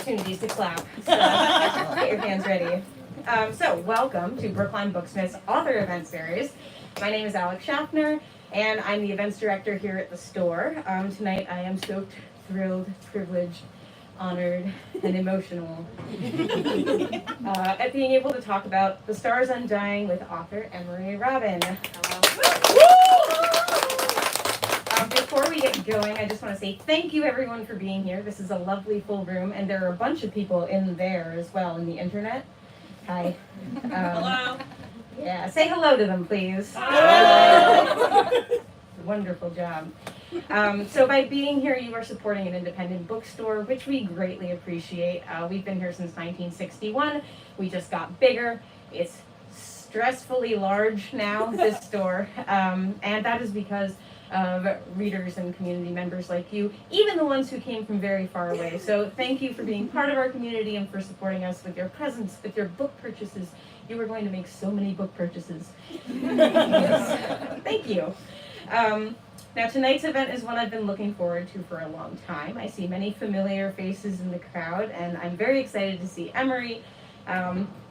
opportunities to clap, so get your hands ready. So welcome to Brookline Booksmith's author event series. My name is Alex Schaffner, and I'm the events director here at the store. Tonight I am stoked, thrilled, privileged, honored, and emotional at being able to talk about The Stars Undying with author Emery Robin. Before we get going, I just want to say thank you everyone for being here. This is a lovely full room, and there are a bunch of people in there as well in the internet. Hi. Hello. Yeah, say hello to them, please. Wonderful job. So by being here, you are supporting an independent bookstore, which we greatly appreciate. We've been here since 1961. We just got bigger. It's stressfully large now, this store, and that is because of readers and community members like you, even the ones who came from very far away. So thank you for being part of our community and for supporting us with your presence, with your book purchases. You are going to make so many book purchases. Yes. Thank you. Now tonight's event is one I've been looking forward to for a long time. I see many familiar faces in the crowd, and I'm very excited to see Emery,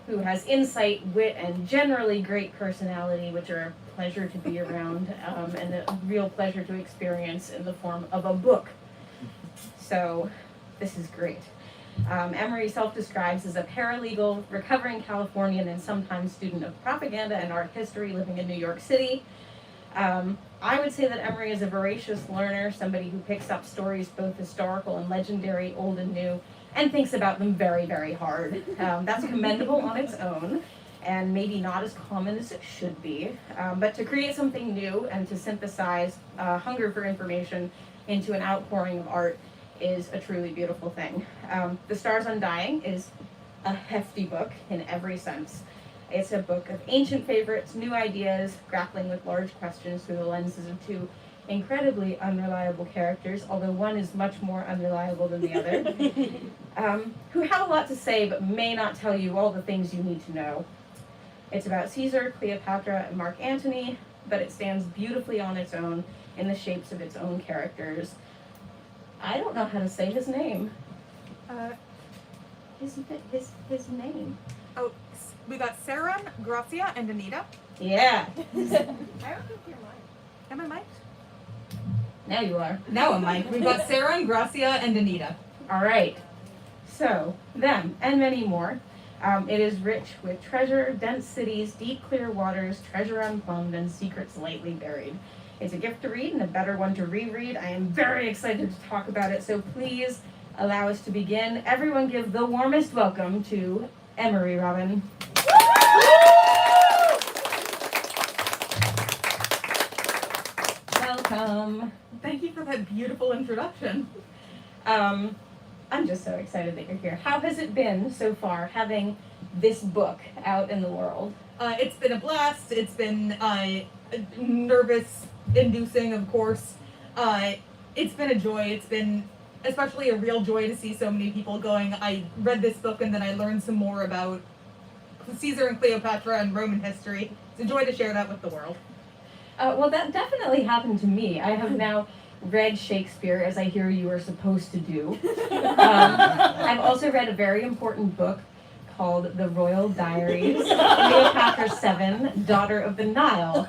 who has insight, wit, and generally great personality, which are a pleasure to be around, and a real pleasure to experience in the form of a book. So this is great. Emery self-describes as a paralegal, recovering Californian, and sometimes student of propaganda and art history living in New York City. I would say that Emery is a voracious learner, somebody who picks up stories both historical and legendary, old and new, and thinks about them very, very hard. That's commendable on its own, and maybe not as common as it should be. But to create something new and to synthesize hunger for information into an outpouring of art is a truly beautiful thing. The Stars Undying is a hefty book in every sense. It's a book of ancient favorites, new ideas, grappling with large questions through the lenses of two incredibly unreliable characters, although one is much more unreliable than the other, who have a lot to say but may not tell you all the things you need to know. It's about Caesar, Cleopatra, and Mark Antony, but it stands beautifully on its own in the shapes of its own characters. I don't know how to say his name. His name. Oh, we got Sarah, Gracia, and Anita. Yeah. I don't think you're mic'd. Am I mic'd? Now you are. Now I'm mic'd. We've got Sarah and Gracia and Anita. All right. So, them and many more. It is rich with treasure, dense cities, deep clear waters, treasure unplumbed, and secrets lightly buried. It's a gift to read and a better one to reread. I am very excited to talk about it, so please allow us to begin. Everyone give the warmest welcome to Emery Robin. Welcome. Thank you for that beautiful introduction. I'm just so excited that you're here. How has it been so far having this book out in the world? It's been a blast. It's been nervous-inducing, of course. It's been a joy. It's been especially a real joy to see so many people going, I read this book and then I learned some more about Caesar and Cleopatra and Roman history. It's a joy to share that with the world. Well, that definitely happened to me. I have now read Shakespeare, as I hear you are supposed to do. I've also read a very important book called The Royal Diaries, Cleopatra VII, Daughter of the Nile.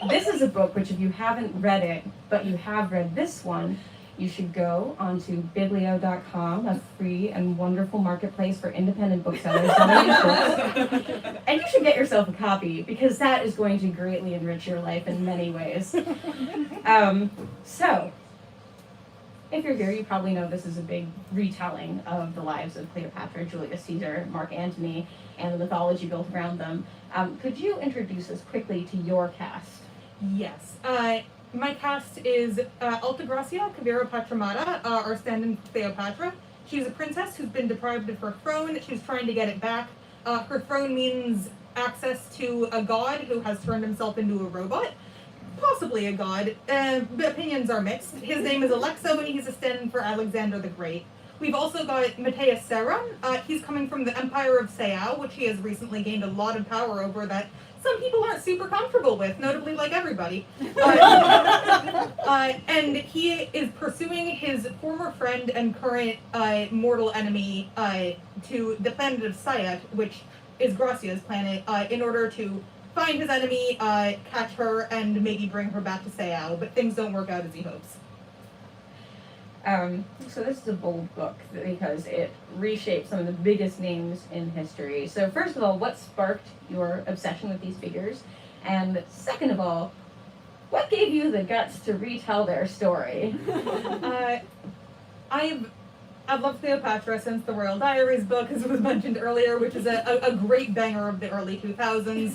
This is a book which, if you haven't read it, but you have read this one, you should go onto biblio.com, a free and wonderful marketplace for independent booksellers, and you should get yourself a copy, because that is going to greatly enrich your life in many ways. So, if you're here, you probably know this is a big retelling of the lives of Cleopatra, Julius Caesar, Mark Antony, and the mythology built around them. Could you introduce us quickly to your cast? Yes. My cast is Altagracia Kavira Patramata, our stand-in Cleopatra. She's a princess who's been deprived of her throne. She's trying to get it back. Her throne means access to a god who has turned himself into a robot. Possibly a god. Opinions are mixed. His name is Alexo, and he's a stand-in for Alexander the Great. We've also got Matthias Serra. He's coming from the Empire of Seau, which he has recently gained a lot of power over that some people aren't super comfortable with, notably like everybody. And he is pursuing his former friend and current mortal enemy to the planet of Sayat, which is Gracia's planet, in order to find his enemy, catch her, and maybe bring her back to Sayao, but things don't work out as he hopes. So this is a bold book because it reshaped some of the biggest names in history. So first of all, what sparked your obsession with these figures? And second of all, what gave you the guts to retell their story? I've loved Cleopatra since the Royal Diaries book, as was mentioned earlier, which is a great banger of the early 2000s.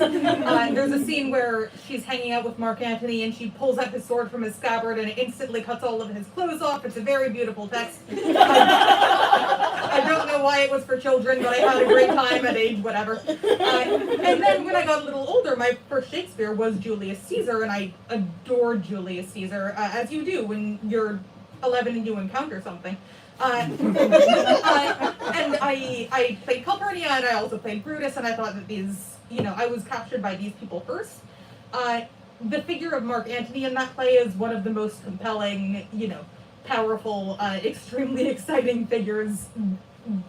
There's a scene where she's hanging out with Mark Antony and she pulls out his sword from his scabbard and it instantly cuts all of his clothes off. It's a very beautiful text. I don't know why it was for children, but I had a great time at age whatever. And then when I got a little older, my first Shakespeare was Julius Caesar, and I adored Julius Caesar, as you do when you're 11 and you encounter something. And I played Calpurnia, and I also played Brutus, and I thought that these, I was captured by these people first. The figure of Mark Antony in that play is one of the most compelling, powerful, extremely exciting figures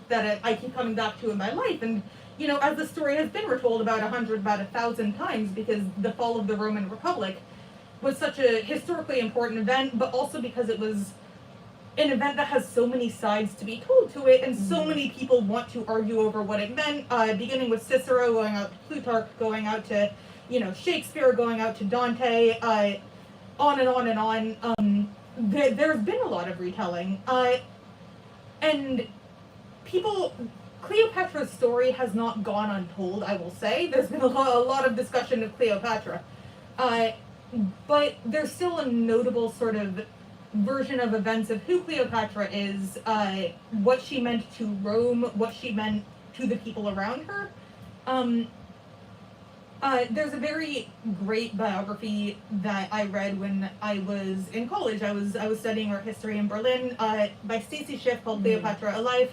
that I keep coming back to in my life. And, as the story has been retold about 1,000 times, because the fall of the Roman Republic was such a historically important event, but also because it was an event that has so many sides to be told to it, and so many people want to argue over what it meant, beginning with Cicero, going out to Plutarch, going out to, Shakespeare, going out to Dante, on and on and on. There's been a lot of retelling, and Cleopatra's story has not gone untold, I will say. There's been a lot of discussion of Cleopatra, but there's still a notable sort of version of events of who Cleopatra is, what she meant to Rome, what she meant to the people around her. There's a very great biography that I read when I was in college. I was studying art history in Berlin, by Stacy Schiff, called Cleopatra Alive,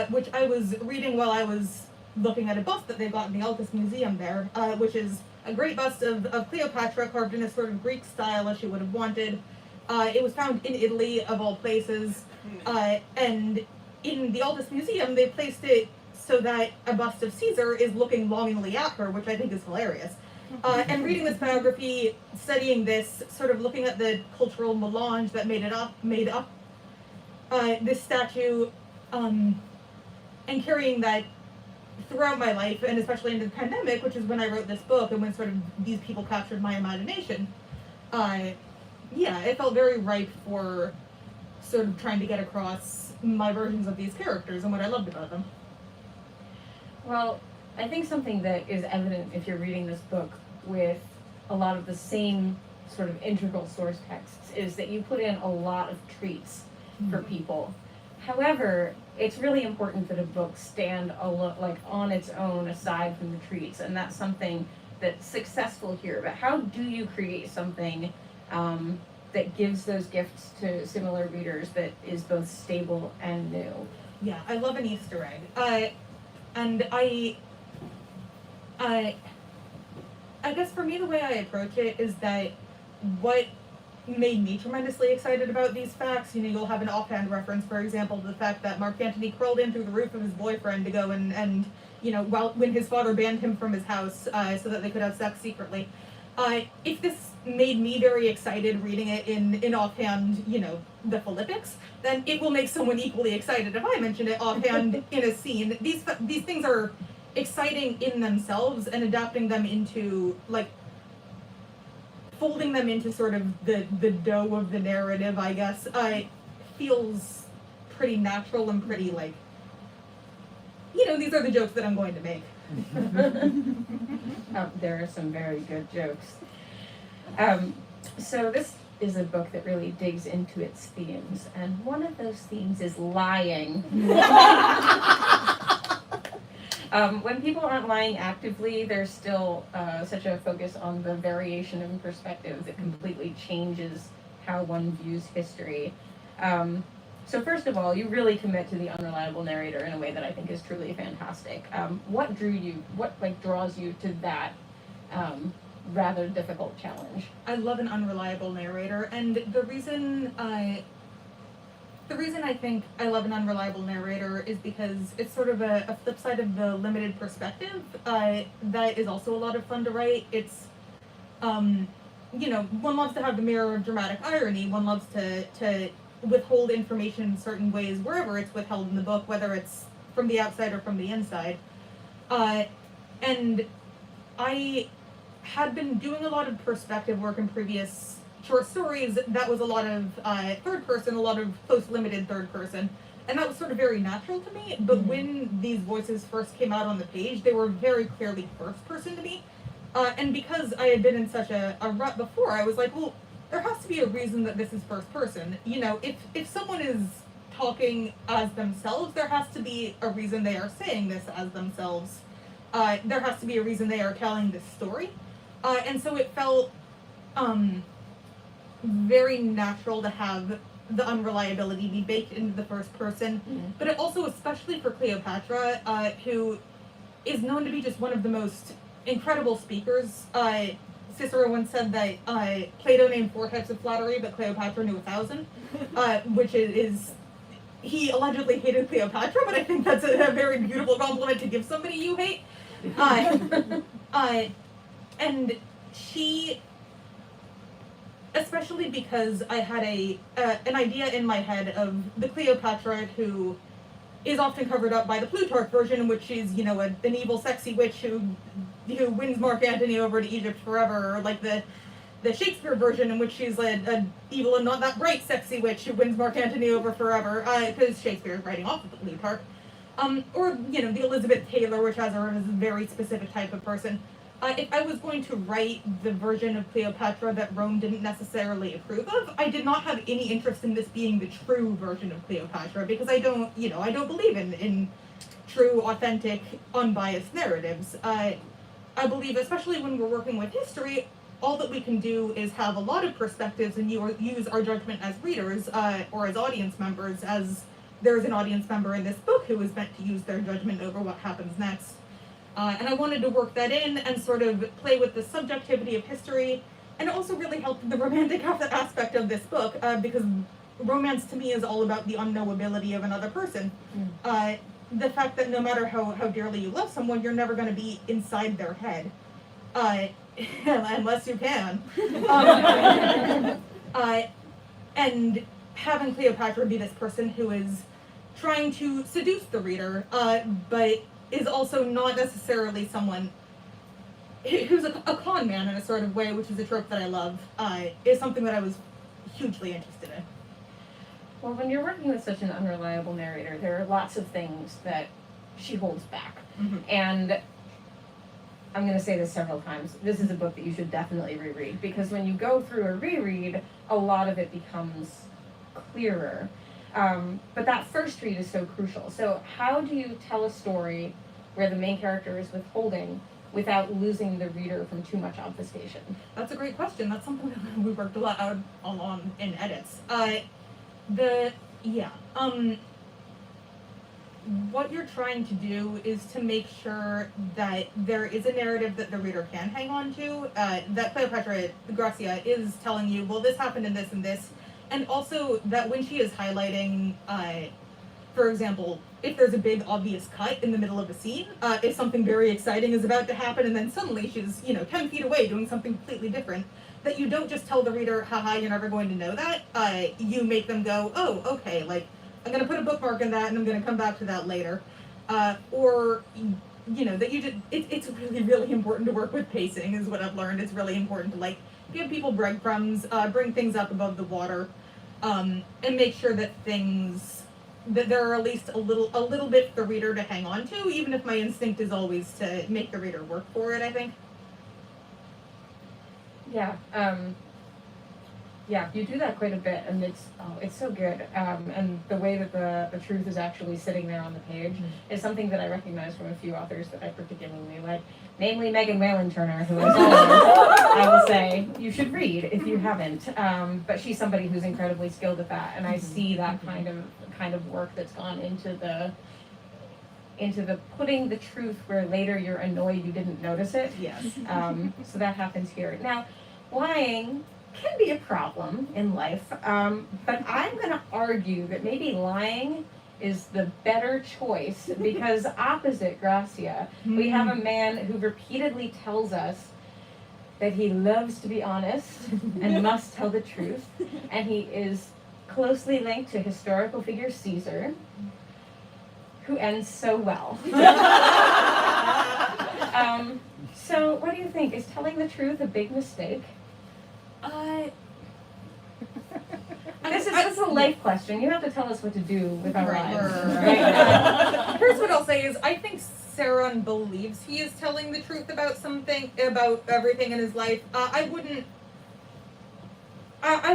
which I was reading while I was looking at a bust that they've got in the Altus Museum there, which is a great bust of Cleopatra carved in a sort of Greek style as she would have wanted. It was found in Italy, of all places, and in the Altus Museum, they placed it so that a bust of Caesar is looking longingly at her, which I think is hilarious. And reading this biography, studying this, sort of looking at the cultural melange that made up this statue, and carrying that throughout my life, and especially into the pandemic, which is when I wrote this book, and when sort of these people captured my imagination. Yeah, it felt very ripe for sort of trying to get across my versions of these characters and what I loved about them. Well, I think something that is evident if you're reading this book with a lot of the same sort of integral source texts is that you put in a lot of treats for people. However, it's really important that a book stand on its own aside from the treats, and that's something that's successful here. But how do you create something that gives those gifts to similar readers that is both stable and new? Yeah, I love an Easter egg. And I guess for me the way I approach it is that what made me tremendously excited about these facts, you'll have an offhand reference, for example, to the fact that Mark Antony crawled in through the roof of his boyfriend to go and when his father banned him from his house so that they could have sex secretly. If this made me very excited reading it in offhand, the Philippics, then it will make someone equally excited if I mention it offhand in a scene. These things are exciting in themselves, and adapting them into, folding them into sort of the dough of the narrative, I guess, feels pretty natural and pretty, these are the jokes that I'm going to make. There are some very good jokes. So this is a book that really digs into its themes, and one of those themes is lying. When people aren't lying actively, there's still such a focus on the variation in perspective that completely changes how one views history. So first of all, you really commit to the unreliable narrator in a way that I think is truly fantastic. What draws you to that rather difficult challenge. I love an unreliable narrator, and the reason I think I love an unreliable narrator is because it's sort of a flip side of the limited perspective that is also a lot of fun to write. It's, one loves to have the mirror of dramatic irony. One loves to withhold information in certain ways wherever it's withheld in the book, whether it's from the outside or from the inside. And I had been doing a lot of perspective work in previous short stories. That was a lot of third person, a lot of close limited third person, and that was sort of very natural to me. But when these voices first came out on the page, they were very clearly first person to me. And because I had been in such a rut before, I was like, well, there has to be a reason that this is first person. If someone is talking as themselves, there has to be a reason they are saying this as themselves. There has to be a reason they are telling this story. And so it felt very natural to have the unreliability be baked into the first person. But it also, especially for Cleopatra, who is known to be just one of the most incredible speakers. Cicero once said that Plato named 4 types of flattery, but Cleopatra knew 1,000, which is he allegedly hated Cleopatra, but I think that's a very beautiful compliment to give somebody you hate. And she, especially because I had an idea in my head of the Cleopatra who is often covered up by the Plutarch version, in which she's, an evil, sexy witch who wins Mark Antony over to Egypt forever, or like the Shakespeare version, in which she's an evil and not that bright sexy witch who wins Mark Antony over forever, because Shakespeare is writing off of the Plutarch. Or, the Elizabeth Taylor, which has her as a very specific type of person. If I was going to write the version of Cleopatra that Rome didn't necessarily approve of, I did not have any interest in this being the true version of Cleopatra, because I don't believe in true, authentic, unbiased narratives. I believe, especially when we're working with history, all that we can do is have a lot of perspectives and use our judgment as readers, or as audience members, as there's an audience member in this book who is meant to use their judgment over what happens next. And I wanted to work that in and sort of play with the subjectivity of history, and it also really helped the romantic aspect of this book, because romance to me is all about the unknowability of another person. The fact that no matter how dearly you love someone, you're never going to be inside their head, unless you can. And having Cleopatra be this person who is trying to seduce the reader, but is also not necessarily someone who's a con man in a sort of way, which is a trope that I love, is something that I was hugely interested in. Well, when you're working with such an unreliable narrator, there are lots of things that she holds back. And I'm going to say this several times, this is a book that you should definitely reread, because when you go through a reread, a lot of it becomes clearer. But that first read is so crucial. So how do you tell a story where the main character is withholding without losing the reader from too much obfuscation? That's a great question. That's something that we worked a lot out on in edits. What you're trying to do is to make sure that there is a narrative that the reader can hang on to, that Cleopatra Gracia is telling you, well, this happened in this and this, and also that when she is highlighting, for example, if there's a big obvious cut in the middle of a scene, if something very exciting is about to happen and then suddenly she's 10 feet away doing something completely different, that you don't just tell the reader, haha, you're never going to know that. You make them go, oh, okay, like, I'm going to put a bookmark in that and I'm going to come back to that later. Or, that you just, it's really, really important to work with pacing is what I've learned. It's really important to, like, give people breadcrumbs, bring things up above the water, and make sure that there are at least a little bit for the reader to hang on to, even if my instinct is always to make the reader work for it, I think. Yeah, you do that quite a bit, and it's so good. And the way that the truth is actually sitting there on the page is something that I recognize from a few authors that I particularly like, namely Megan Whalen Turner, who is always, I will say, you should read if you haven't. But she's somebody who's incredibly skilled at that, and I see that kind of work that's gone into into the putting the truth where later you're annoyed you didn't notice it. Yes. So that happens here. Now, lying can be a problem in life, but I'm going to argue that maybe lying is the better choice because opposite Gracia, we have a man who repeatedly tells us that he loves to be honest and must tell the truth, and he is closely linked to historical figure Caesar, who ends so well. So what do you think? Is telling the truth a big mistake? This is a life question. You have to tell us what to do with our lives. Right. Here's what I'll say is I think Saron believes he is telling the truth about something, about everything in his life. I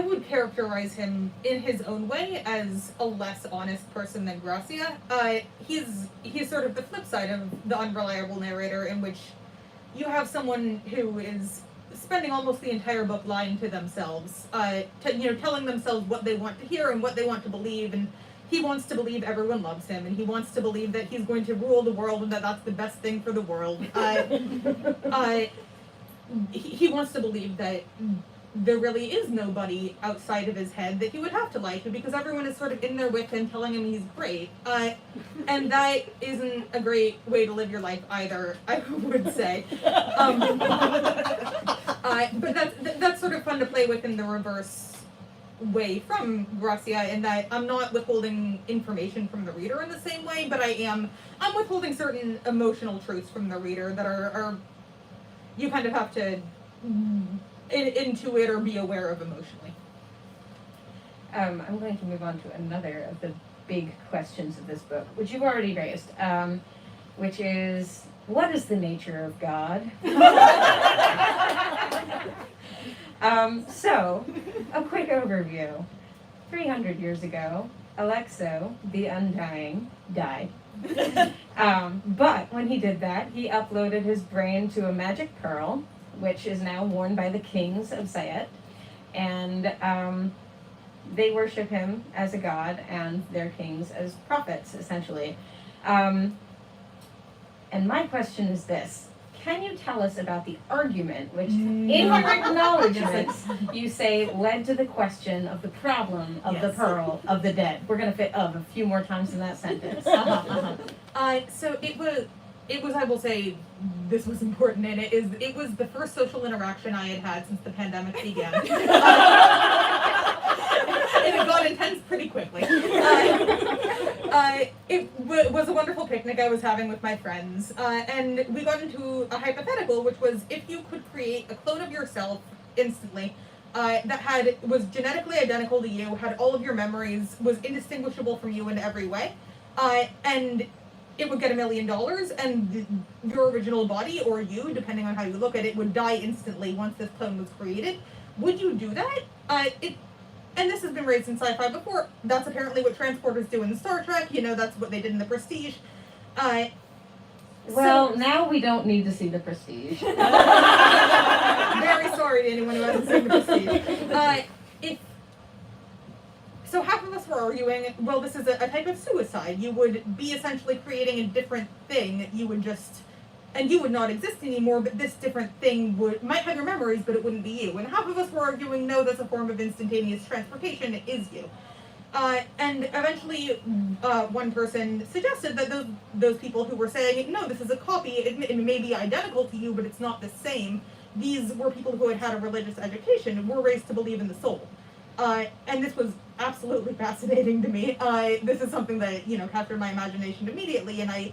would characterize him in his own way as a less honest person than Gracia. He's sort of the flip side of the unreliable narrator, in which you have someone who is spending almost the entire book lying to themselves, telling themselves what they want to hear and what they want to believe, and he wants to believe everyone loves him, and he wants to believe that he's going to rule the world and that that's the best thing for the world. He wants to believe that there really is nobody outside of his head that he would have to lie to, because everyone is sort of in there with him, telling him he's great. And that isn't a great way to live your life either, I would say. But that's sort of fun to play with in the reverse way from Gracia, in that I'm not withholding information from the reader in the same way, but I'm withholding certain emotional truths from the reader that are you kind of have to intuit or be aware of emotionally. I'm going to move on to another of the big questions of this book, which you've already raised, which is, what is the nature of God? So, a quick overview. 300 years ago, Alexo, the Undying, died. But when he did that, he uploaded his brain to a magic pearl, which is now worn by the kings of Sayet, and they worship him as a god and their kings as prophets, essentially. And my question is this: can you tell us about the argument which, in your acknowledgments, you say led to the question of the problem of the pearl of the dead? We're going to fit of a few more times in that sentence. So it was, I will say, this was important, and it was the first social interaction I had since the pandemic began. And it got intense pretty quickly. It was a wonderful picnic I was having with my friends, and we got into a hypothetical, which was if you could create a clone of yourself instantly, that was genetically identical to you, had all of your memories, was indistinguishable from you in every way, and it would get $1 million, and your original body, or you, depending on how you look at it, would die instantly once this clone was created. Would you do that? And this has been raised in sci-fi before. That's apparently what transporters do in Star Trek. That's what they did in The Prestige. Well, now we don't need to see The Prestige. Very sorry to anyone who hasn't seen The Prestige. So half of us were arguing, well, this is a type of suicide. You would be essentially creating a different thing. You would not exist anymore, but this different thing might have your memories, but it wouldn't be you. And half of us were arguing, no, that's a form of instantaneous transportation. It is you. And eventually, one person suggested that those people who were saying, no, this is a copy, it may be identical to you, but it's not the same. These were people who had a religious education and were raised to believe in the soul. And this was absolutely fascinating to me. This is something that, captured my imagination immediately, and I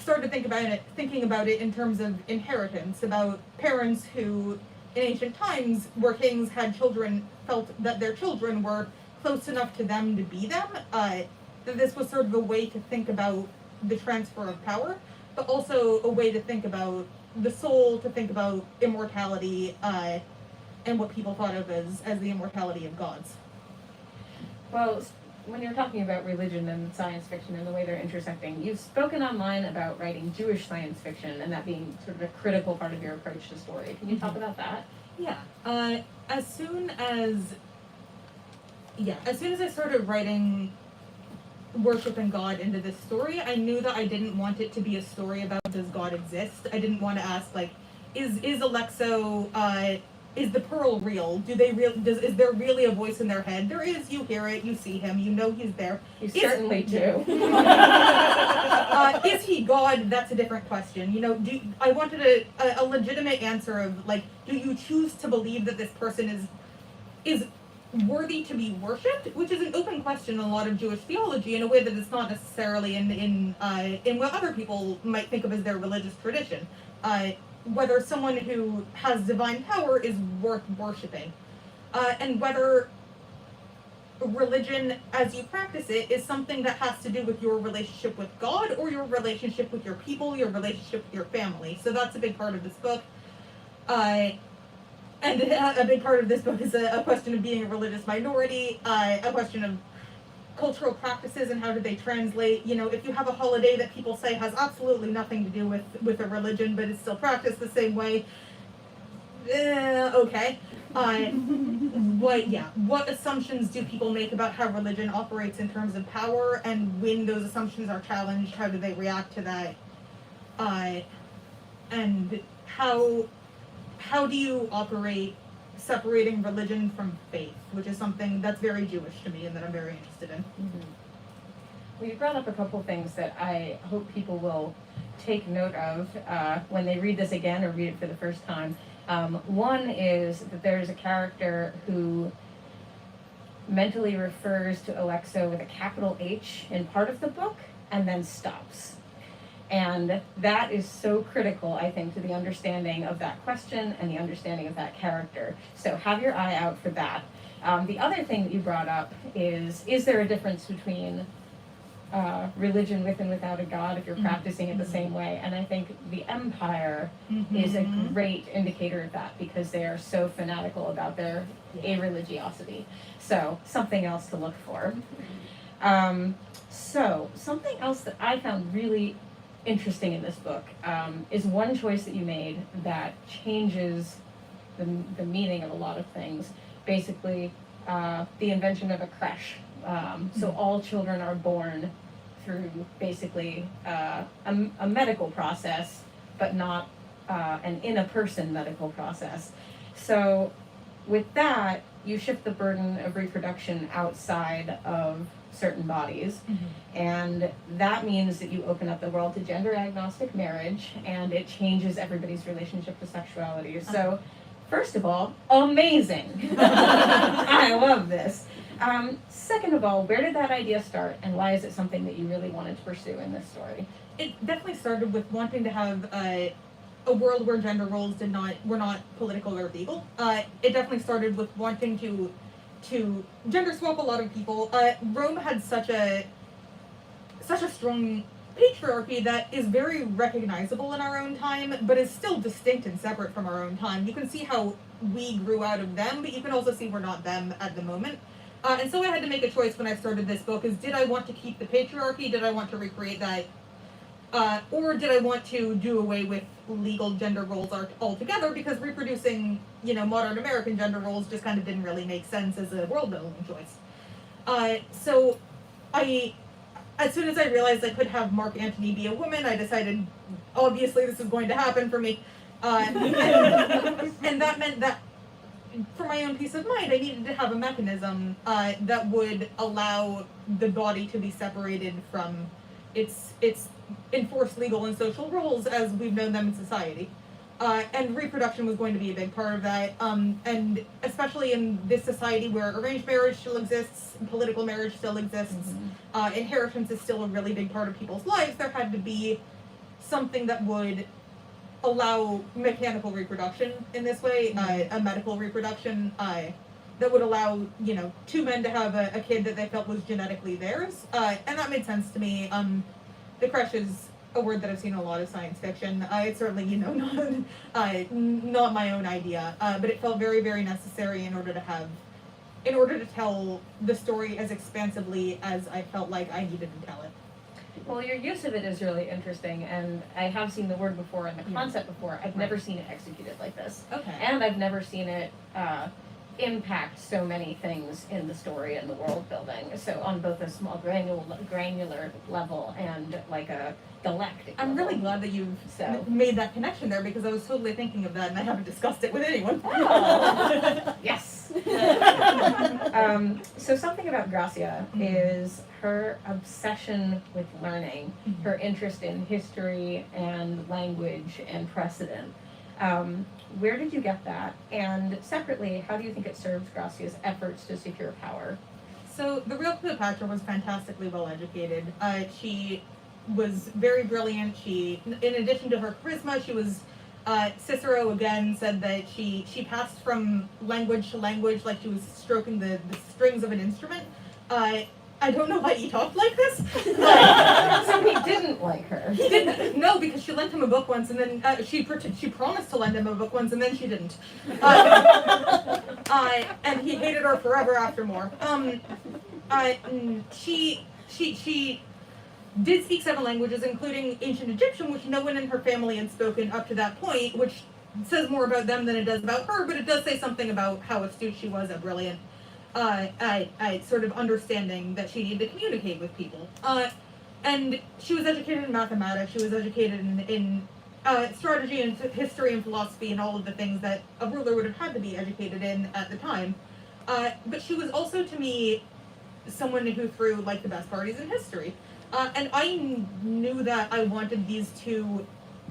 started thinking about it in terms of inheritance, about parents who, in ancient times, where kings had children, felt that their children were close enough to them to be them, that this was sort of a way to think about the transfer of power, but also a way to think about the soul, to think about immortality, and what people thought of as the immortality of gods. Well, when you're talking about religion and science fiction and the way they're intersecting, you've spoken online about writing Jewish science fiction and that being sort of a critical part of your approach to story. Can you talk about that? Yeah. As soon as I started writing worshiping God into this story, I knew that I didn't want it to be a story about does God exist. I didn't want to ask like, is Alexo, is the pearl real? Is there really a voice in their head? There is. You hear it. You see him. You know he's there. You certainly do. Is he God? That's a different question. You know, I wanted a legitimate answer of like, do you choose to believe that this person is worthy to be worshipped, which is an open question in a lot of Jewish theology in a way that it's not necessarily in what other people might think of as their religious tradition. Whether someone who has divine power is worth worshiping, and whether religion as you practice it is something that has to do with your relationship with God or your relationship with your people, your relationship with your family. So that's a big part of this book. And a big part of this book is a question of being a religious minority, a question of cultural practices and how do they translate. You know, if you have a holiday that people say has absolutely nothing to do with a religion, but is still practiced the same way, okay. What assumptions do people make about how religion operates in terms of power, and when those assumptions are challenged, how do they react to that? And how do you operate separating religion from faith, which is something that's very Jewish to me and that I'm very interested in. Mm-hmm. Well, you brought up a couple things that I hope people will take note of when they read this again or read it for the first time. One is that there's a character who mentally refers to Alexo with a capital H in part of the book and then stops. And that is so critical, I think, to the understanding of that question and the understanding of that character. So have your eye out for that. The other thing that you brought up is there a difference between religion with and without a god if you're practicing it the same way? And I think the Empire is a great indicator of that because they are so fanatical about their a-religiosity. So something else to look for. So something else that I found really interesting in this book is one choice that you made that changes the meaning of a lot of things. Basically, the invention of a creche. So all children are born through basically a medical process, but not an in-a-person medical process. So with that, you shift the burden of reproduction outside of certain bodies, and that means that you open up the world to gender agnostic marriage, and it changes everybody's relationship to sexuality. So first of all, amazing. I love this. Second of all, where did that idea start, and why is it something that you really wanted to pursue in this story? It definitely started with wanting to have a world where gender roles were not political or legal. It definitely started with wanting to gender swap a lot of people. Rome had such a strong patriarchy that is very recognizable in our own time, but is still distinct and separate from our own time. You can see how we grew out of them, but you can also see we're not them at the moment. And so I had to make a choice when I started this book, is did I want to keep the patriarchy? Did I want to recreate that? Or did I want to do away with legal gender roles altogether, because reproducing, modern American gender roles just kind of didn't really make sense as a world-building choice. So as soon as I realized I could have Mark Antony be a woman, I decided, obviously this is going to happen for me. And that meant that for my own peace of mind, I needed to have a mechanism that would allow the body to be separated from its enforced legal and social roles as we've known them in society. And reproduction was going to be a big part of that. And especially in this society where arranged marriage still exists, political marriage still exists, inheritance is still a really big part of people's lives, there had to be something that would allow mechanical reproduction in this way, a medical reproduction, that would allow, two men to have a kid that they felt was genetically theirs. And that made sense to me. The creche is a word that I've seen in a lot of science fiction. It's certainly, not my own idea, but it felt very, very necessary in order to tell the story as expansively as I felt like I needed to tell it. Well, your use of it is really interesting, and I have seen the word before and the concept before. I've never seen it executed like this. Okay. And I've never seen it impact so many things in the story and the world building. So on both a small granular level and like a galactic I'm level. really glad that you've So. made that connection there, because I was totally thinking of that and I haven't discussed it with anyone. Oh. Yes. So something about Gracia is her obsession with learning, her interest in history and language and precedent. Where did you get that? And separately, how do you think it serves Gracia's efforts to secure power? So the real Cleopatra was fantastically well educated. She was very brilliant. She, in addition to her charisma, she was, Cicero again said that she passed from language to language like she was stroking the strings of an instrument. I don't know why he talked like this. So he didn't like her. No, because she lent him a book once, and then she promised to lend him a book once, and then she didn't. And he hated her forever after more. She did speak 7 languages, including Ancient Egyptian, which no one in her family had spoken up to that point, which says more about them than it does about her, but it does say something about how astute she was at brilliant. Sort of understanding that she needed to communicate with people. And she was educated in mathematics, she was educated in strategy and history and philosophy and all of the things that a ruler would have had to be educated in at the time. But she was also, to me, someone who threw like the best parties in history. And I knew that I wanted these two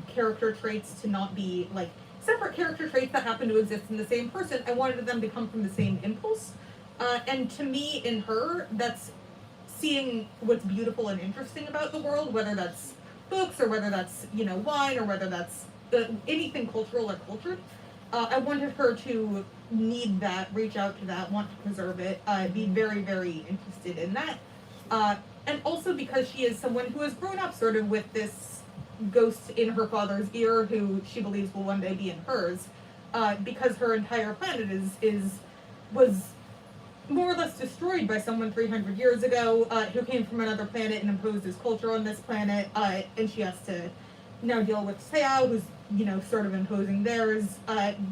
character traits to not be like separate character traits that happen to exist in the same person. I wanted them to come from the same impulse. And to me, in her, that's seeing what's beautiful and interesting about the world, whether that's books or whether that's, wine or whether that's anything cultural or cultured. I wanted her to need that, reach out to that, want to preserve it, be very, very interested in that. And also because she is someone who has grown up sort of with this ghost in her father's ear who she believes will one day be in hers, because her entire planet was more or less destroyed by someone 300 years ago who came from another planet and imposed his culture on this planet, and she has to now deal with Seao, who's, sort of imposing theirs,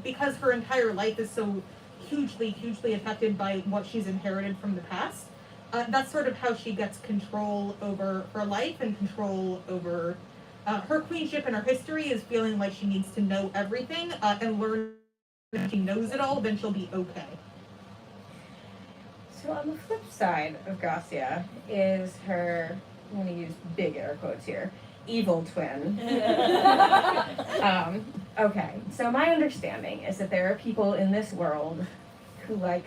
because her entire life is so hugely, hugely affected by what she's inherited from the past. That's sort of how she gets control over her life and control over her queenship and her history, is feeling like she needs to know everything and learn that if she knows it all, then she'll be okay. So on the flip side of Gracia is her, I'm going to use big air quotes here, evil twin. Okay, so my understanding is that there are people in this world who like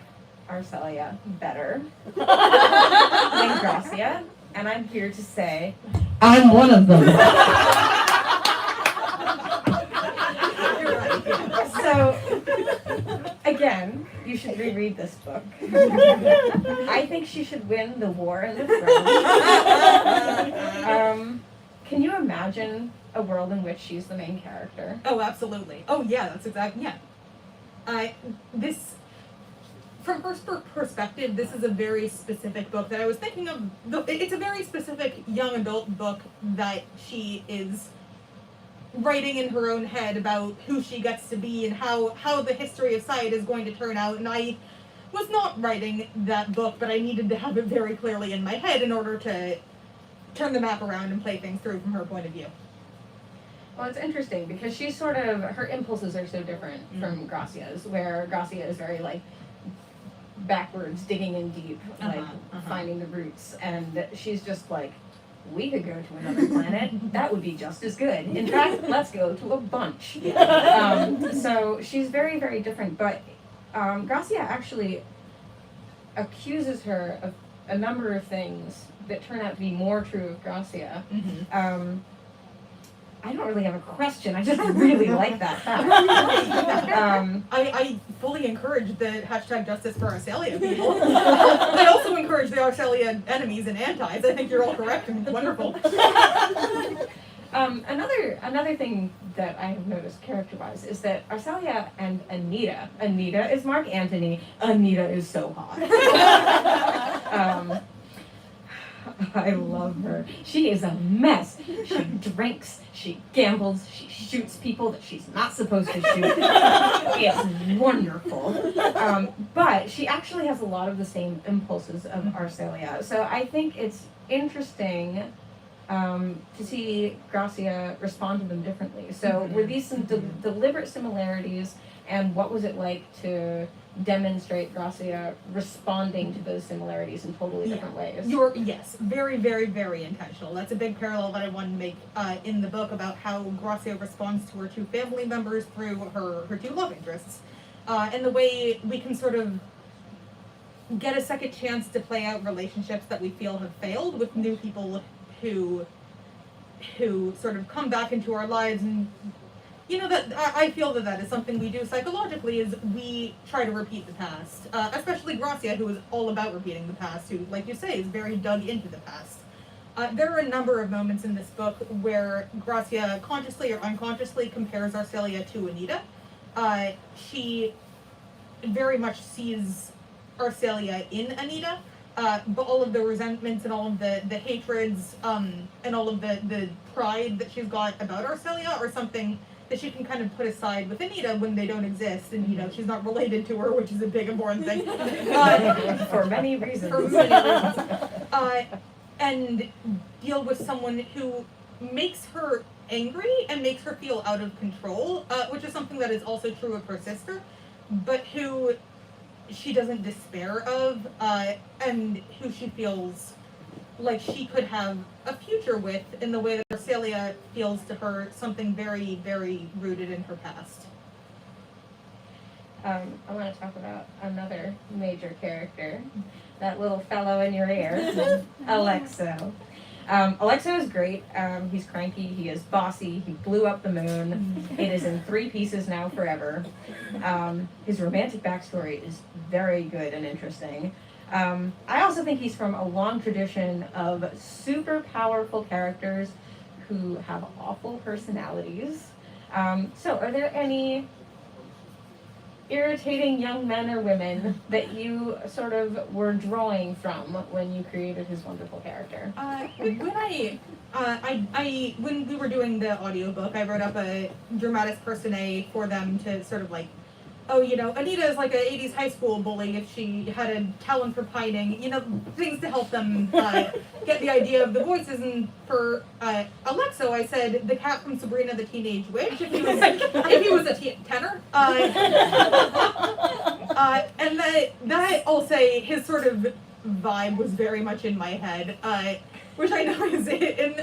Arcelia better than Gracia, and I'm here to say I'm one of them. So, again, you should reread this book. I think she should win the War and the Throne. Can you imagine a world in which she's the main character? Oh, absolutely. Oh, yeah, that's exactly, yeah. From her perspective, this is a very specific book that I was thinking of. It's a very specific young adult book that she is writing in her own head about who she gets to be and how the history of Side is going to turn out. And I was not writing that book, but I needed to have it very clearly in my head in order to turn the map around and play things through from her point of view. Well, it's interesting because she's sort of, her impulses are so different from Gracia's, where Gracia is very like backwards, digging in deep, finding the roots, and she's just like, we could go to another planet, that would be just as good. In fact, let's go to a bunch. So she's very, very different, but Gracia actually accuses her of a number of things that turn out to be more true of Gracia. I don't really have a question. I just really like that fact. I fully encourage the hashtag justice for Arcelia people. I also encourage the Arcelia enemies and antis. I think you're all correct and wonderful. Another thing that I have noticed character-wise is that Arcelia and Anita is Mark Antony. Anita is so hot. I love her. She is a mess. She drinks, she gambles, she shoots people that she's not supposed to shoot. It's wonderful. But she actually has a lot of the same impulses of Arcelia. So I think it's interesting to see Gracia respond to them differently. So were these some deliberate similarities, and what was it like to demonstrate Gracia responding to those similarities in totally different ways? Yes, very, very, very intentional. That's a big parallel that I wanted to make in the book about how Gracia responds to her two family members through her two love interests. And the way we can sort of get a second chance to play out relationships that we feel have failed with new people who sort of come back into our lives. And that I feel that is something we do psychologically, is we try to repeat the past, especially Gracia, who is all about repeating the past, who, like you say, is very dug into the past. There are a number of moments in this book where Gracia consciously or unconsciously compares Arcelia to Anita. She very much sees Arcelia in Anita, but all of the resentments and all of the hatreds and all of the pride that she's got about Arcelia are something that she can kind of put aside with Anita when they don't exist, and she's not related to her, which is a big important thing. For many reasons. And deal with someone who makes her angry and makes her feel out of control, which is something that is also true of her sister, but who she doesn't despair of, and who she feels like she could have a future with, in the way that Arcelia feels to her something very, very rooted in her past. I want to talk about another major character, that little fellow in your ear, Alexo. Alexo is great. He's cranky, he is bossy, he blew up the moon. It is in 3 pieces now forever. His romantic backstory is very good and interesting. I also think he's from a long tradition of super powerful characters who have awful personalities. So are there any irritating young men or women that you sort of were drawing from when you created his wonderful character? When we were doing the audiobook, I wrote up a dramatis personae for them to sort of like, Anita is like an 80s high school bully if she had a talent for pining, things to help them get the idea of the voices. And for Alexo, I said the cat from Sabrina the Teenage Witch, if he was a tenor. And that I'll say, his sort of vibe was very much in my head, which I know is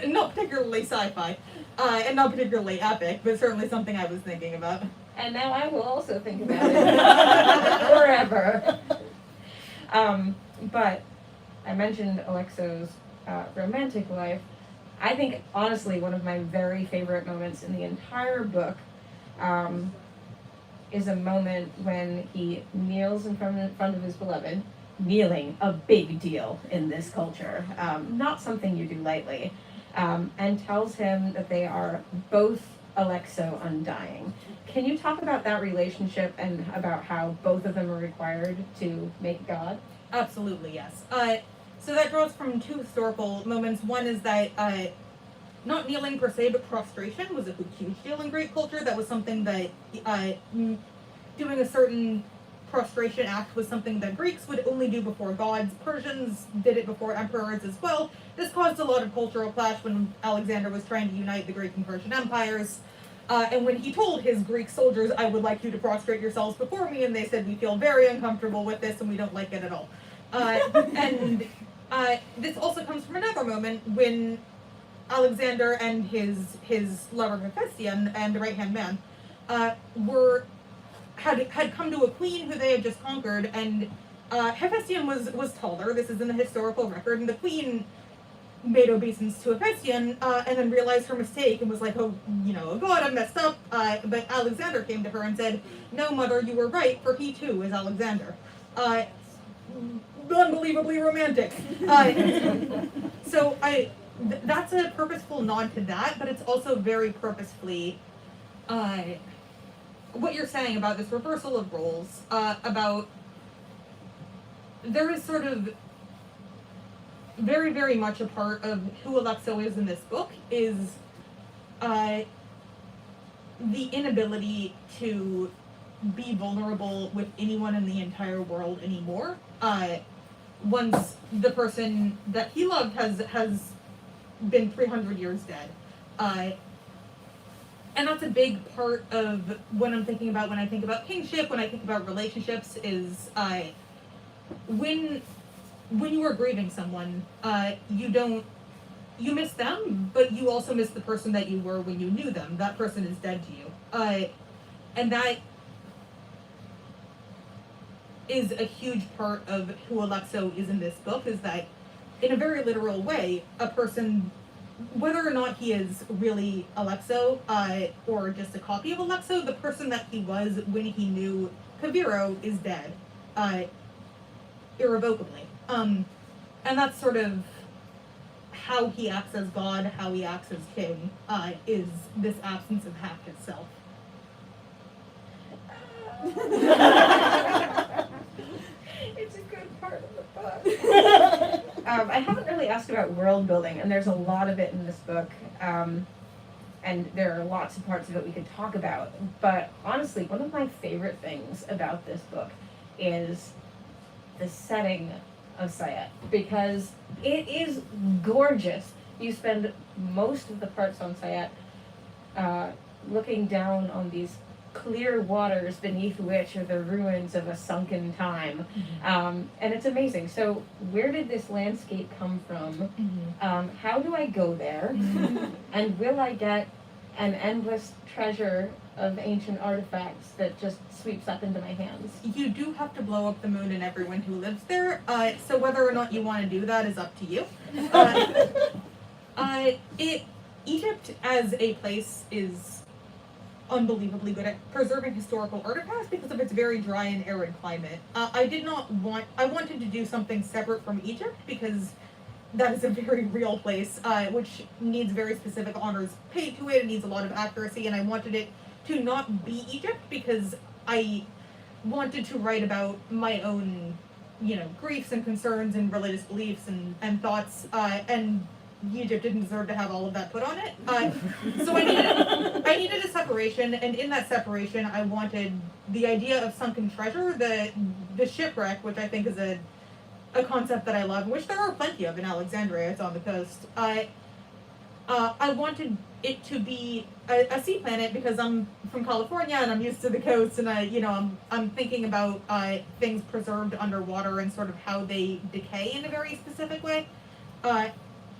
not particularly sci-fi, and not particularly epic, but certainly something I was thinking about. And now I will also think about it forever. But I mentioned Alexo's romantic life. I think, honestly, one of my very favorite moments in the entire book is a moment when he kneels in front of his beloved. Kneeling, a big deal in this culture, not something you do lightly, and tells him that they are both Alexo Undying. Can you talk about that relationship and about how both of them are required to make God? Absolutely, yes. So that draws from 2 historical moments. One is that not kneeling per se, but prostration was a huge deal in Greek culture. That was something that doing a certain prostration act was something that Greeks would only do before gods. Persians did it before emperors as well. This caused a lot of cultural clash when Alexander was trying to unite the Greek and Persian empires. And when he told his Greek soldiers, I would like you to prostrate yourselves before me, and they said, we feel very uncomfortable with this and we don't like it at all. And this also comes from another moment when Alexander and his lover Hephaestion and the right-hand man had come to a queen who they had just conquered, and Hephaestion was taller. This is in the historical record, and the queen made obeisance to Hephaestion, and then realized her mistake and was like, oh God, I messed up. But Alexander came to her and said, no, mother, you were right, for he too is Alexander. Unbelievably romantic. So that's a purposeful nod to that, but it's also very purposefully what you're saying about this reversal of roles, about there is sort of very, very much a part of who Alexo is in this book is the inability to be vulnerable with anyone in the entire world anymore. Once the person that he loved has been 300 years dead. And that's a big part of what I'm thinking about when I think about kingship, when I think about relationships, is when you are grieving someone, you miss them, but you also miss the person that you were when you knew them. That person is dead to you. And that is a huge part of who Alexo is in this book, is that in a very literal way, a person, whether or not he is really Alexo, or just a copy of Alexo, the person that he was when he knew Kaviro is dead, irrevocably. And that's sort of how he acts as God, how he acts as king, is this absence of Hack itself. It's a good part of the book. I haven't really asked about world building, and there's a lot of it in this book, and there are lots of parts of it we could talk about. But honestly, one of my favorite things about this book is the setting of Sayat, because it is gorgeous. You spend most of the parts on Sayat looking down on these clear waters beneath which are the ruins of a sunken time. And it's amazing. So where did this landscape come from? How do I go there? And will I get an endless treasure of ancient artifacts that just sweeps up into my hands? You do have to blow up the moon and everyone who lives there, so whether or not you want to do that is up to you. Egypt as a place is unbelievably good at preserving historical artifacts because of its very dry and arid climate. I wanted to do something separate from Egypt because that is a very real place, which needs very specific honors paid to it. It needs a lot of accuracy, and I wanted it to not be Egypt because I wanted to write about my own, griefs and concerns and religious beliefs and thoughts, and Egypt didn't deserve to have all of that put on it. So I needed a separation, and in that separation, I wanted the idea of sunken treasure, the shipwreck, which I think is a concept that I love, which there are plenty of in Alexandria. It's on the coast. I wanted it to be a sea planet because I'm from California and I'm used to the coast, and I'm thinking about things preserved underwater and sort of how they decay in a very specific way.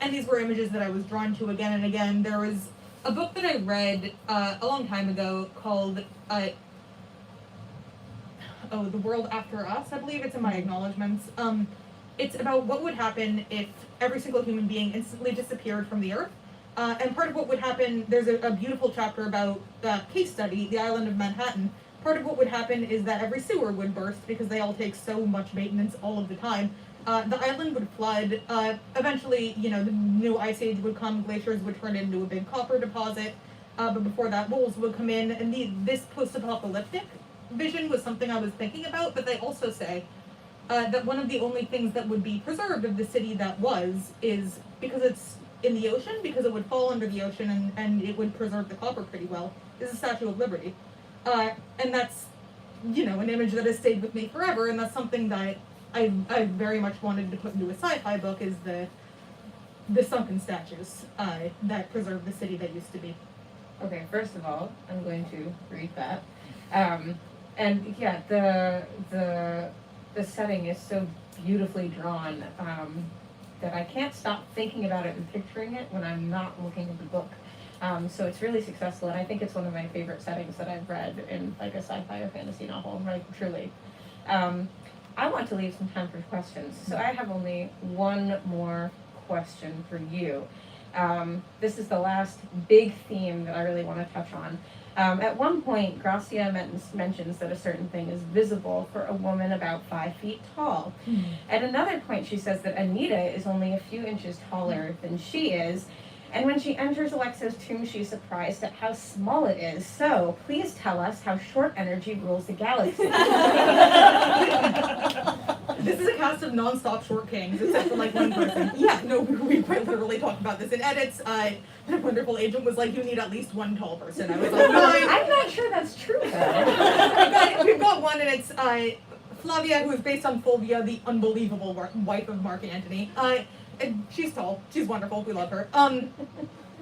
And these were images that I was drawn to again and again. There was a book that I read a long time ago called The World After Us. I believe it's in my acknowledgements. It's about what would happen if every single human being instantly disappeared from the earth. And part of what would happen, there's a beautiful chapter about the case study, the island of Manhattan. Part of what would happen is that every sewer would burst because they all take so much maintenance all of the time. The island would flood. Eventually, the new ice age would come. Glaciers would turn into a big copper deposit. But before that, wolves would come in. And this post-apocalyptic vision was something I was thinking about. But they also say that one of the only things that would be preserved of the city that is because it's in the ocean, because it would fall under the ocean and it would preserve the copper pretty well, is the Statue of Liberty. And that's, an image that has stayed with me forever. And that's something that I very much wanted to put into a sci-fi book, is the sunken statues that preserve the city that used to be. Okay, first of all, I'm going to read that. And yeah, the setting is so beautifully drawn that I can't stop thinking about it and picturing it when I'm not looking at the book. So it's really successful, and I think it's one of my favorite settings that I've read in like a sci-fi or fantasy novel, like truly. I want to leave some time for questions, so I have only one more question for you. This is the last big theme that I really want to touch on. At one point, Gracia mentions that a certain thing is visible for a woman about 5 feet tall. At another point, she says that Anita is only a few inches taller than she is. And when she enters Alexo's tomb, she's surprised at how small it is. So, please tell us how short energy rules the galaxy. This is a cast of non-stop short kings, except for like one person. Yeah, no, we quite literally talked about this in edits. My wonderful agent was like, "You need at least one tall person." I was like, "Fine." I'm not sure that's true though. We've got one, and it's Flavia, who is based on Fulvia, the unbelievable wife of Mark Antony. And she's tall. She's wonderful. We love her.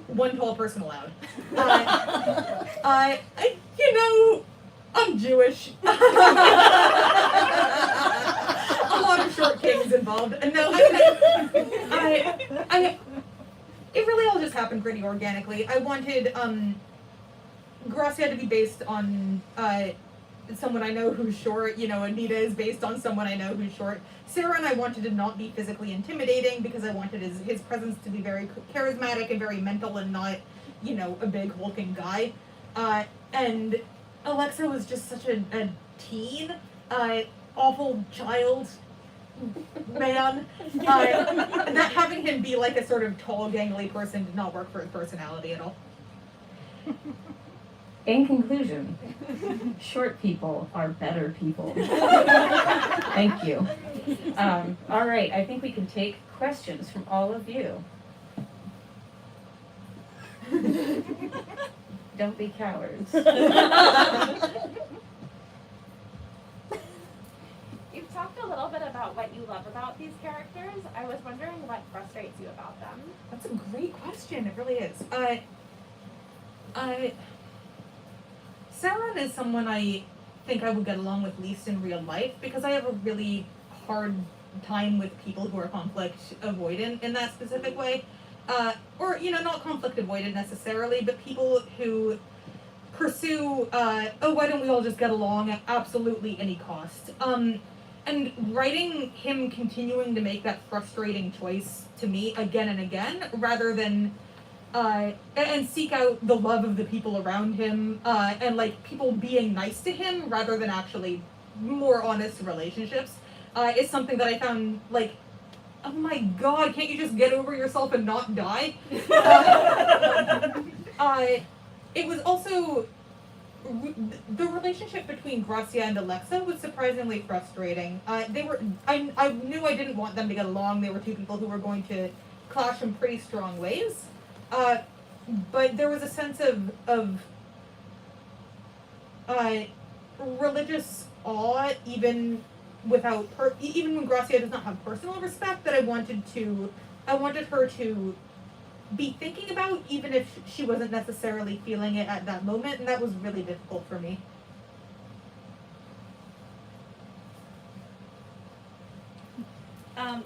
One tall person allowed. You know, I'm Jewish. A lot of short kings involved. And no, it really all just happened pretty organically. I wanted Gracia to be based on someone I know who's short. You know, Anita is based on someone I know who's short. Sarah and I wanted to not be physically intimidating because I wanted his presence to be very charismatic and very mental and not, you know, a big hulking guy. And Alexa was just such a teen, awful child man. That having him be like a sort of tall, gangly person did not work for his personality at all. In conclusion, short people are better people. Thank you. All right, I think we can take questions from all of you. Don't be cowards. You've talked a little bit about what you love about these characters. I was wondering what frustrates you about them. That's a great question. It really is. Sauron is someone I think I would get along with least in real life because I have a really hard time with people who are conflict avoidant in that specific way. Or, you know, not conflict avoidant necessarily, but people who pursue, oh, why don't we all just get along at absolutely any cost. And writing him continuing to make that frustrating choice to me again and again, rather than and seek out the love of the people around him, and like people being nice to him rather than actually more honest relationships, is something that I found like, oh my god, can't you just get over yourself and not die? It was also the relationship between Gracia and Alexa was surprisingly frustrating. I knew I didn't want them to get along. They were two people who were going to clash in pretty strong ways. But there was a sense of religious awe, even without even when Gracia does not have personal respect, that I wanted her to be thinking about, even if she wasn't necessarily feeling it at that moment, and that was really difficult for me.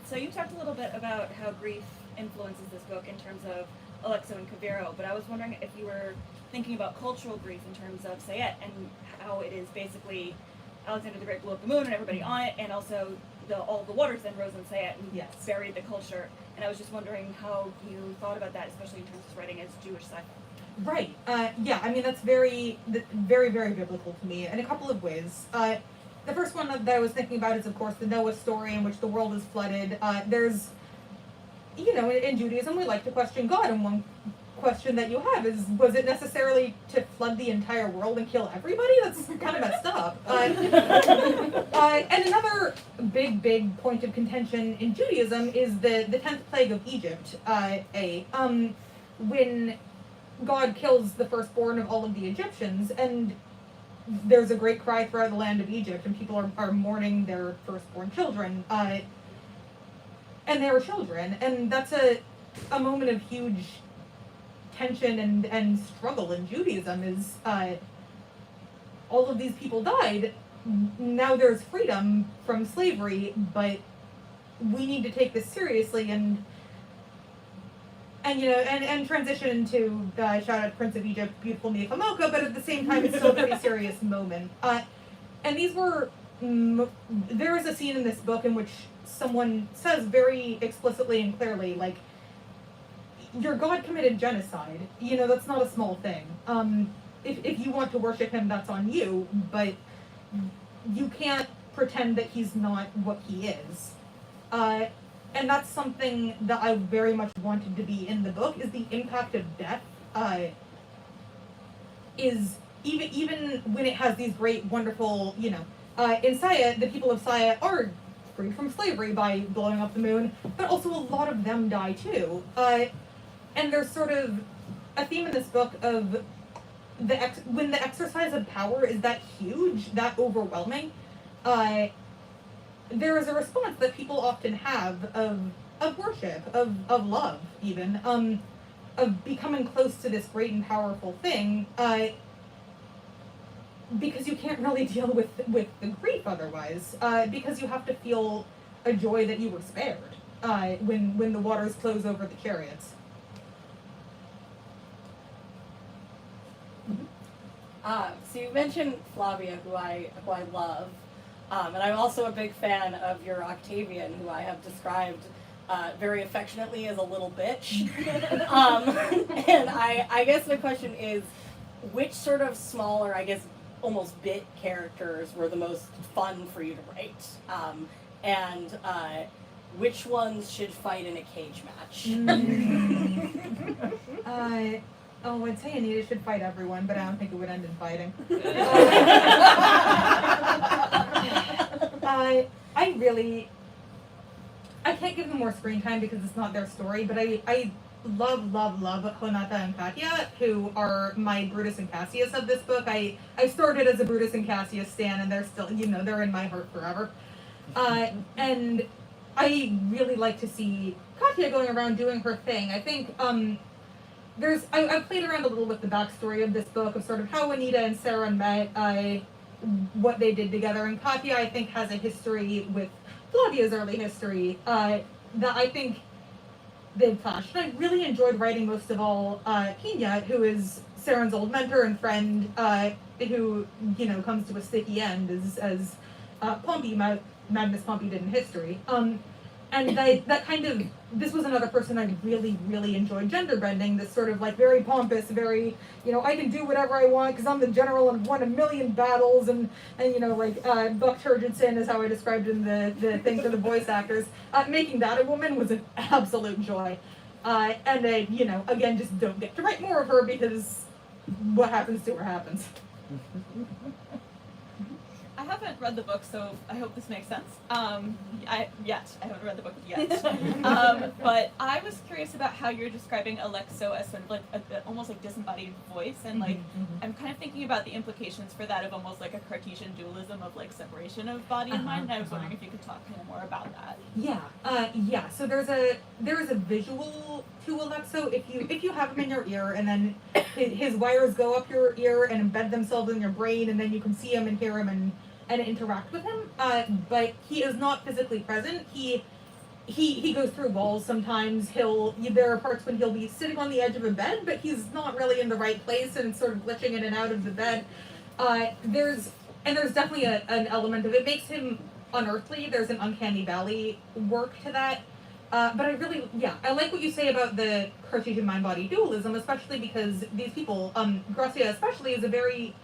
So you talked a little bit about how grief influences this book in terms of Alexo and Kaviro, but I was wondering if you were thinking about cultural grief in terms of Sayet and how it is basically Alexander the Great blew up the moon and everybody on it, and also all the waters then rose on Sayet and buried the culture. And I was just wondering how you thought about that, especially in terms of writing as Jewish sci-fi. Right. Yeah, I mean, that's very, very, very biblical to me in a couple of ways. The first one that I was thinking about is, of course, the Noah story in which the world is flooded. There's, you know, in Judaism, we like to question God, and one question that you have is, was it necessarily to flood the entire world and kill everybody? That's kind of messed up. And another big point of contention in Judaism is the 10th plague of Egypt, when God kills the firstborn of all of the Egyptians, and there's a great cry throughout the land of Egypt, and people are mourning their firstborn children, and they were children, and that's a moment of huge tension and struggle in Judaism. Is all of these people died, now there's freedom from slavery, but we need to take this seriously and you know, and transition into shout out Prince of Egypt, beautiful Mia Kamoka, but at the same time, it's still a pretty serious moment. And these were, there is a scene in this book in which someone says very explicitly and clearly, like, your God committed genocide. You know, that's not a small thing. If you want to worship him, that's on you, but you can't pretend that he's not what he is. And that's something that I very much wanted to be in the book, is the impact of death, is even when it has these great, wonderful, you know, in Saya, the people of Saya are free from slavery by blowing up the moon, but also a lot of them die too. And there's sort of a theme in this book of when the exercise of power is that huge, that overwhelming, there is a response that people often have of worship, of love, even, of becoming close to this great and powerful thing, because you can't really deal with the grief otherwise, because you have to feel a joy that you were spared when the waters close over the chariots. So you mentioned Flavia, who I love, and I'm also a big fan of your Octavian, who I have described very affectionately as a little bitch. And I guess my question is, which sort of smaller, I guess, almost bit characters were the most fun for you to write? And which ones should fight in a cage match? I'd say Anita should fight everyone, but I don't think it would end in fighting. I can't give them more screen time because it's not their story, but I love Honata and Katya, who are my Brutus and Cassius of this book. I started as a Brutus and Cassius stan, and they're still, they're in my heart forever. And I really like to see Katya going around doing her thing. I think, I've played around a little with the backstory of this book, of sort of how Anita and Sarah met, what they did together, and Katya, I think, has a history with Flavia's early history, that I think they've clashed. And I really enjoyed writing most of all Kenya, who is Saren's old mentor and friend, who, comes to a sticky end as Pompey, Magnus Pompey did in history. And that kind of, this was another person I really, really enjoyed gender bending, this sort of like very pompous, very, I can do whatever I want because I'm the general and I've won 1,000,000 battles, and Buck Turgidson is how I described in the thing for the voice actors. Making that a woman was an absolute joy. And I, again, just don't get to write more of her because what happens to her happens. I haven't read the book, so I hope this makes sense. I haven't read the book yet. But I was curious about how you're describing Alexo as sort of like a almost like disembodied voice, and like I'm kind of thinking about the implications for that of almost like a Cartesian dualism of like separation of body and mind. And I was wondering if you could talk kind of more about that. Yeah. So there is a visual to Alexo. If you have him in your ear, and then his wires go up your ear and embed themselves in your brain, and then you can see him and hear him and interact with him, but he is not physically present. He goes through walls sometimes. There are parts when he'll be sitting on the edge of a bed, but he's not really in the right place and sort of glitching in and out of the bed. There's definitely an element of it makes him unearthly. There's an uncanny valley work to that. But I like what you say about the Cartesian mind-body dualism, especially because these people, Gracia especially, is a very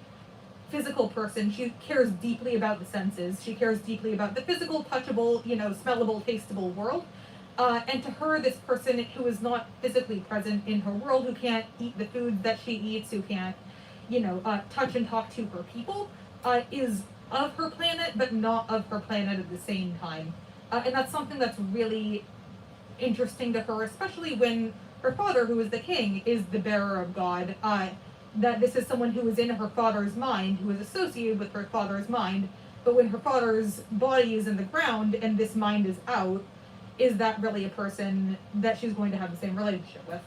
physical person. She cares deeply about the senses. She cares deeply about the physical, touchable, smellable, tastable world. And to her, this person who is not physically present in her world, who can't eat the food that she eats, who can't, touch and talk to her people, is of her planet, but not of her planet at the same time. And that's something that's really interesting to her, especially when her father, who is the king, is the bearer of God. That this is someone who is in her father's mind, who is associated with her father's mind, but when her father's body is in the ground and this mind is out, is that really a person that she's going to have the same relationship with?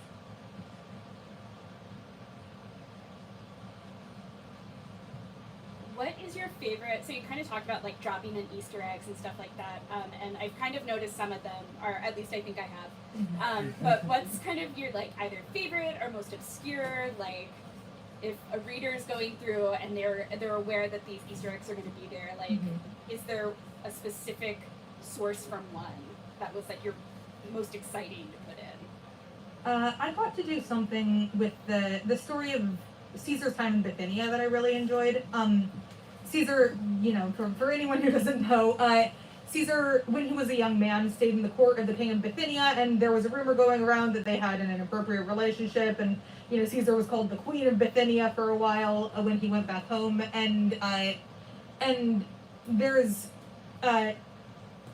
What is your favorite, so you kind of talked about like dropping in Easter eggs and stuff like that, and I've kind of noticed some of them, or at least I think I have, but what's kind of your like either favorite or most obscure, like if a reader's going through and they're aware that these Easter eggs are going to be there, like is there a specific source from one that was like your most exciting to put in? I got to do something with the story of Caesar's time in Bithynia that I really enjoyed. Caesar, for anyone who doesn't know, Caesar, when he was a young man, stayed in the court of the king of Bithynia, and there was a rumor going around that they had an inappropriate relationship, and Caesar was called the queen of Bithynia for a while when he went back home, and there's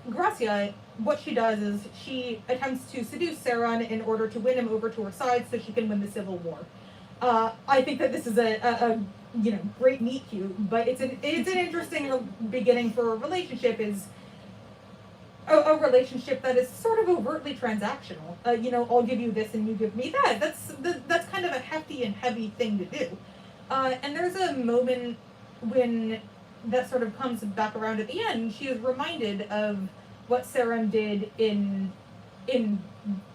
Gracia, what she does is she attempts to seduce Saron in order to win him over to her side so she can win the Civil War. I think that this is a great meet cute, but it's an interesting beginning for a relationship. Is a relationship that is sort of overtly transactional. I'll give you this and you give me that. That's kind of a hefty and heavy thing to do. And there's a moment when that sort of comes back around at the end. She is reminded of what Saron did in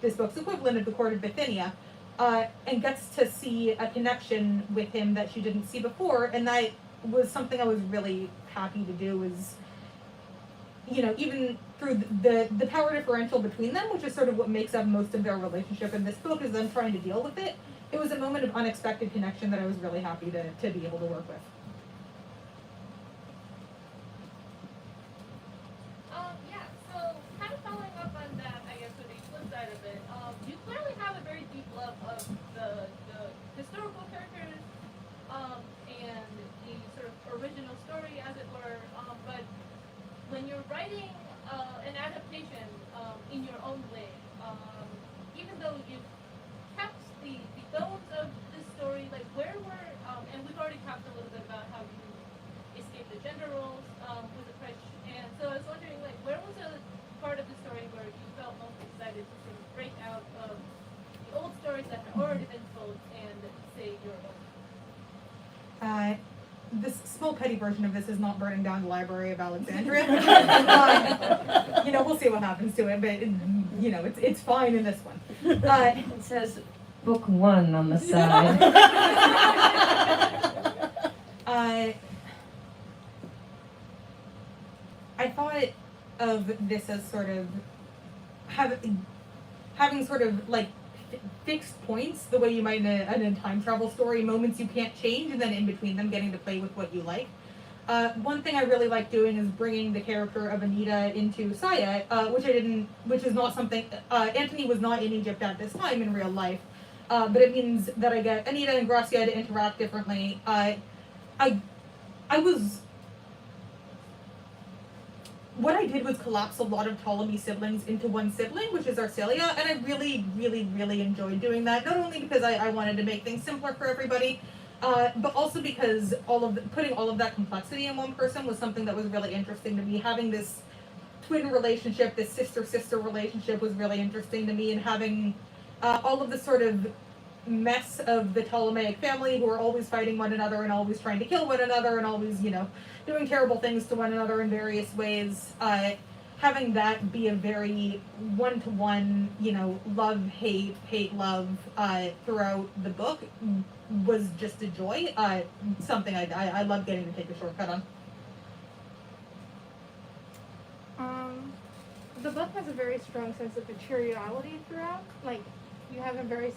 this book's equivalent of the Court of Bithynia, and gets to see a connection with him that she didn't see before, and that was something I was really happy to do. Is even through the power differential between them, which is sort of what makes up most of their relationship in this book, is them trying to deal with it. It was a moment of unexpected connection that I was really happy to be able to work with. Yeah, so kind of following up on that, I guess, with the flip side of it, you clearly have a very deep love of the historical characters, and the sort of original story, as it were, but when you're writing an adaptation in your own way, even though you've kept the bones of the story, like where were, and we've already talked a little bit about how you escaped the gender roles with the French, and so I was wondering, like, where was a part of the story where you felt most excited to sort of break out of the old stories that had already been told and say your own? This small petty version of this is not burning down the Library of Alexandria. We'll see what happens to it, but it's fine in this one. It says book 1 on the side. I thought of this as sort of having sort of like fixed points, the way you might in a time travel story, moments you can't change, and then in between them getting to play with what you like. One thing I really like doing is bringing the character of Anita into Saya, which is not something, Antony was not in Egypt at this time in real life, but it means that I get Anita and Gracia to interact differently. What I did was collapse a lot of Ptolemy siblings into one sibling, which is Arcelia, and I really, really, really enjoyed doing that, not only because I wanted to make things simpler for everybody, but also because putting all of that complexity in one person was something that was really interesting to me. Having this twin relationship, this sister-sister relationship was really interesting to me, and having all of the sort of mess of the Ptolemaic family who are always fighting one another and always trying to kill one another and always, doing terrible things to one another in various ways. Having that be a very one-to-one, love, hate, love throughout the book was just a joy. Something I love getting to take a shortcut on. The book has a very strong sense of materiality throughout. Like, you have a very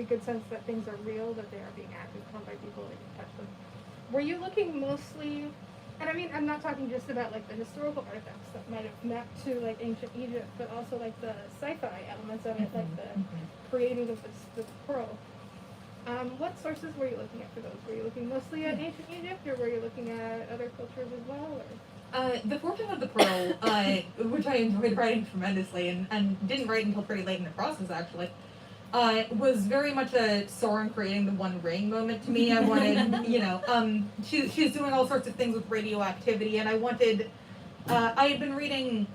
good sense that things are real, that they are being acted upon by people, that you can touch them. Were you looking mostly, and I mean, I'm not talking just about like the historical artifacts that might have mapped to like ancient Egypt, but also like the sci-fi elements of it, like the creating of this pearl. What sources were you looking at for those? Were you looking mostly at ancient Egypt, or were you looking at other cultures as well? Or? The Fortune of the Pearl, which I enjoyed writing tremendously, and didn't write until pretty late in the process, actually, was very much a Soren creating the One Ring moment to me. I wanted, she's doing all sorts of things with radioactivity, and I wanted, I had been reading,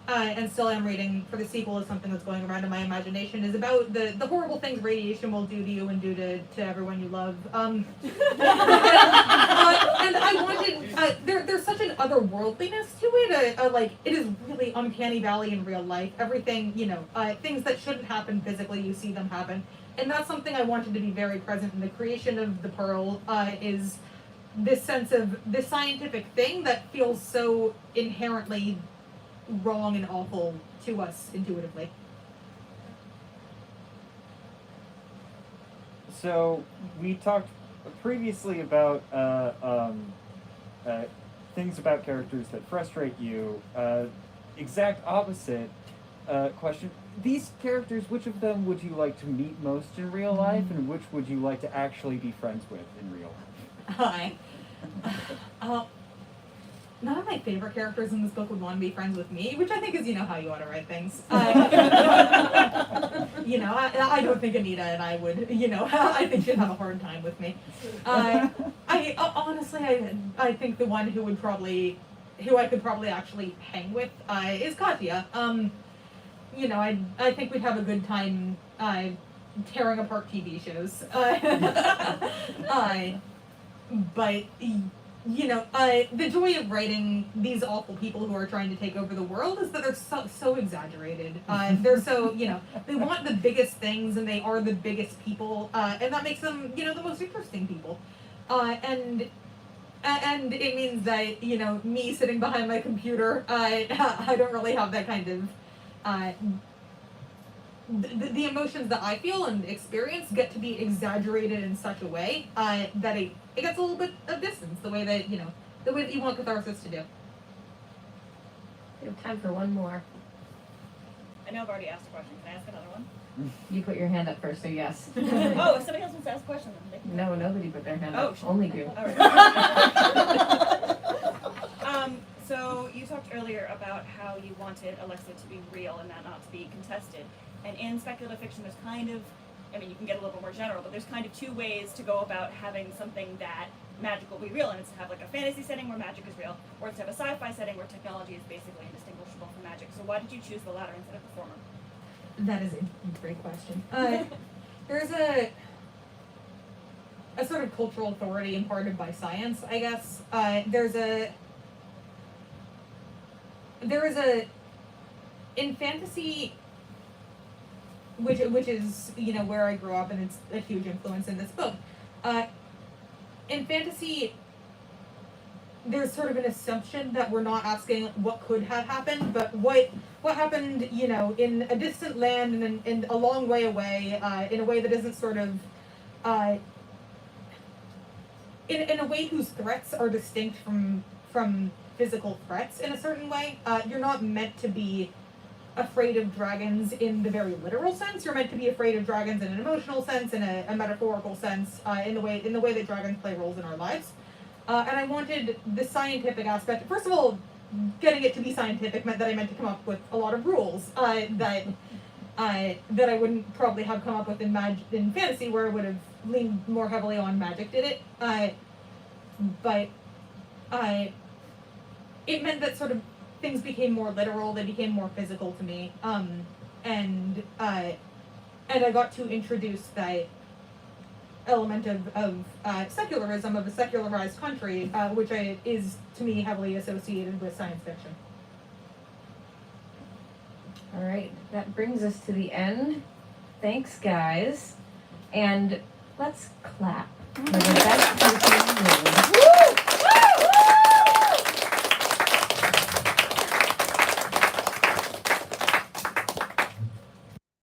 and still am reading for the sequel, is something that's going around in my imagination, is about the horrible things radiation will do to you and do to everyone you love. And I wanted, there's such an otherworldliness to it, like, it is really uncanny valley in real life. Everything, things that shouldn't happen physically, you see them happen. And that's something I wanted to be very present in the creation of the Pearl, is this sense of this scientific thing that feels so inherently wrong and awful to us intuitively. So we talked previously about things about characters that frustrate you. Exact opposite question. These characters, which of them would you like to meet most in real life, and which would you like to actually be friends with in real life? Hi. none of my favorite characters in this book would want to be friends with me, which I think is, how you ought to write things. I don't think Anita and I would, I think she'd have a hard time with me. Honestly, I think the one who I could probably actually hang with is Katya. I think we'd have a good time tearing apart TV shows. But the joy of writing these awful people who are trying to take over the world is that they're so exaggerated. They're so, they want the biggest things and they are the biggest people, and that makes them, the most interesting people. And it means that, me sitting behind my computer, I don't really have that kind of, the emotions that I feel and experience get to be exaggerated in such a way that it gets a little bit of distance, the way that you want catharsis to do. We have time for one more. I know I've already asked a question. Can I ask another one? You put your hand up first, so yes. Oh, if somebody else wants to ask a question, then they can. No, nobody put their hand up. shit. Only you. All right. So you talked earlier about how you wanted Alexa to be real and that not to be contested. And in speculative fiction, there's kind of, you can get a little bit more general, but there's kind of two ways to go about having something that magic will be real, and it's to have like a fantasy setting where magic is real, or it's to have a sci-fi setting where technology is basically indistinguishable from magic. So why did you choose the latter instead of the former? That is a great question. There's a sort of cultural authority imparted by science, I guess. In fantasy, which is where I grew up, and it's a huge influence in this book. In fantasy, there's sort of an assumption that we're not asking what could have happened, but what happened, in a distant land and a long way away, in a way that isn't sort of, in a way whose threats are distinct from physical threats in a certain way. You're not meant to be afraid of dragons in the very literal sense. You're meant to be afraid of dragons in an emotional sense, in a metaphorical sense, in the way that dragons play roles in our lives. And I wanted the scientific aspect. First of all, getting it to be scientific meant that I meant to come up with a lot of rules that I wouldn't probably have come up with in fantasy, where I would have leaned more heavily on magic did it. But it meant that sort of things became more literal, they became more physical to me, and I got to introduce that element of secularism, of a secularized country, which is to me heavily associated with science fiction. All right, that brings us to the end. Thanks, guys, and let's clap for the best person in the room.